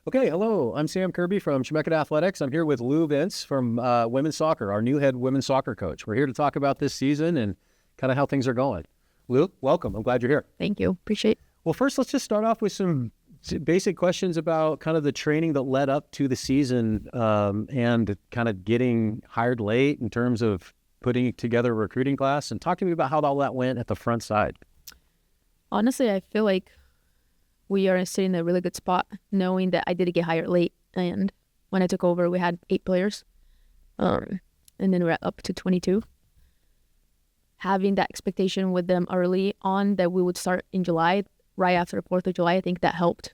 Okay, hello. I'm Sam Kirby from Chemeketa Athletics. I'm here with Lou Vince from women's soccer, our new head women's soccer coach. We're here to talk about this season and kind of how things are going. Lou, welcome. I'm glad you're here. Thank you. Appreciate it. Well, first, let's just start off with some basic questions about kind of the training that led up to the season and kind of getting hired late in terms of putting together a recruiting class. And talk to me about how all that went at the front side. Honestly, I feel like we are sitting in a really good spot knowing that I did get hired late. And when I took over, we had 8 players. And then we're up to 22. Having that expectation with them early on that we would start in July, right after the 4th of July, I think that helped.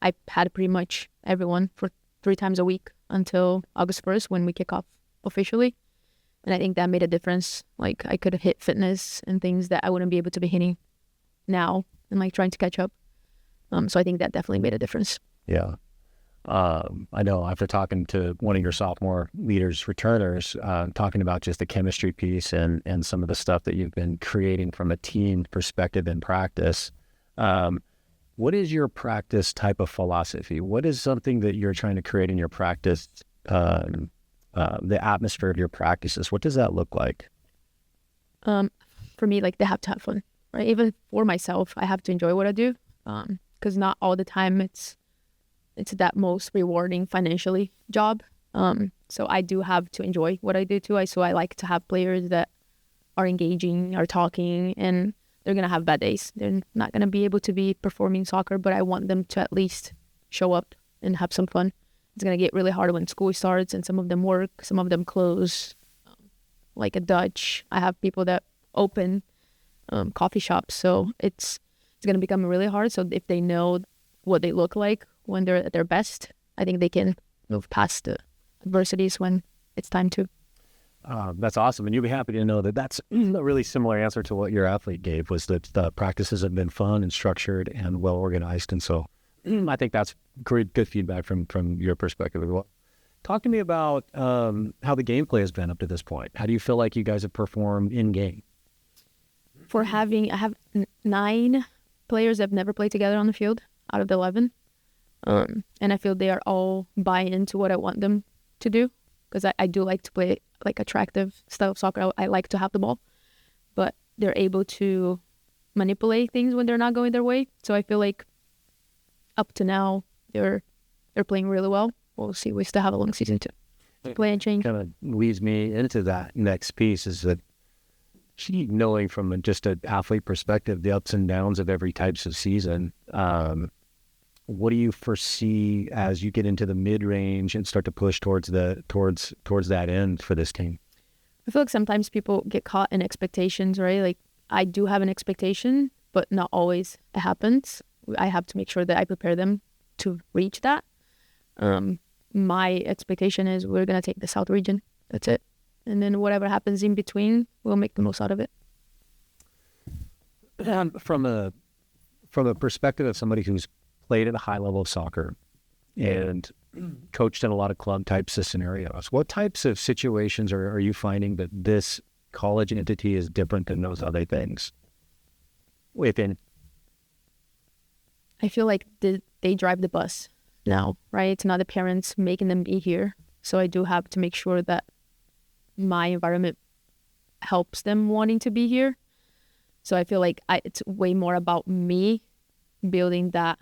I had pretty much everyone for 3 times a week until August 1st when we kick off officially. And I think that made a difference. Like, I could hit fitness and things that I wouldn't be able to be hitting now and like trying to catch up. So I think that definitely made a difference. Yeah. I know after talking to one of your sophomore leaders, returners, talking about just the chemistry piece and some of the stuff that you've been creating from a team perspective in practice. What is your practice type of philosophy? What is something that you're trying to create in your practice, the atmosphere of your practices? What does that look like? For me, like, they have to have fun, right? Even for myself, I have to enjoy what I do. Because not all the time it's that most rewarding financially job. So I do have to enjoy what I do too. So I like to have players that are engaging, are talking, and they're going to have bad days. They're not going to be able to be performing soccer, but I want them to at least show up and have some fun. It's going to get really hard when school starts and some of them work, some of them close, like a Dutch. I have people that open coffee shops. So it's going to become really hard. So if they know what they look like when they're at their best, I think they can move past the adversities when it's time to. That's awesome. And you'll be happy to know that that's a really similar answer to what your athlete gave, was that the practices have been fun and structured and well organized. And so I think that's good feedback from your perspective as well. Talk to me about how the gameplay has been up to this point. How do you feel like you guys have performed in game? I have 9 players that have never played together on the field out of the 11. And I feel they are all buying into what I want them to do, because I do like to play like attractive style of soccer. I like to have the ball, but they're able to manipulate things when they're not going their way. So I feel like up to now they're playing really well. We'll see. We still have a long season to play and change. Kind of leads me into that next piece, is that knowing from just an athlete perspective the ups and downs of every types of season, what do you foresee as you get into the mid-range and start to push towards that end for this team? I feel like sometimes people get caught in expectations, right? Like, I do have an expectation, but not always it happens. I have to make sure that I prepare them to reach that. My expectation is we're going to take the South region. That's it. And then whatever happens in between, we'll make the most out of it. From a perspective of somebody who's played at a high level of soccer and coached in a lot of club types of scenarios, what types of situations are you finding that this college entity is different than those other things within? I feel like they drive the bus now, right? It's not the parents making them be here. So I do have to make sure that my environment helps them wanting to be here. So I feel like it's way more about me building that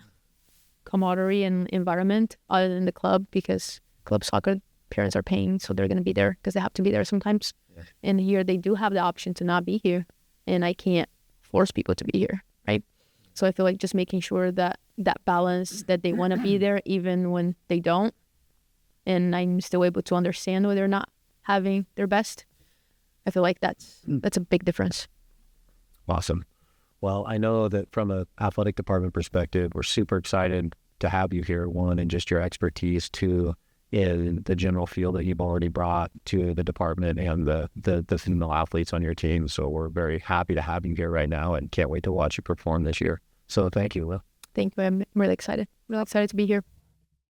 camaraderie and environment other than the club, because club soccer parents are paying, so they're going to be there because they have to be there sometimes. Yeah. And here they do have the option to not be here, and I can't force people to be here, right? So I feel like just making sure that balance, that they want to be there even when they don't, and I'm still able to understand why they're not having their best. I feel like that's a big difference. Awesome. Well, I know that from an athletic department perspective, we're super excited to have you here, one, and just your expertise, two, in the general field that you've already brought to the department and the female athletes on your team. So we're very happy to have you here right now and can't wait to watch you perform this year. So thank you, Lil. Thank you. I'm really excited. Really excited to be here.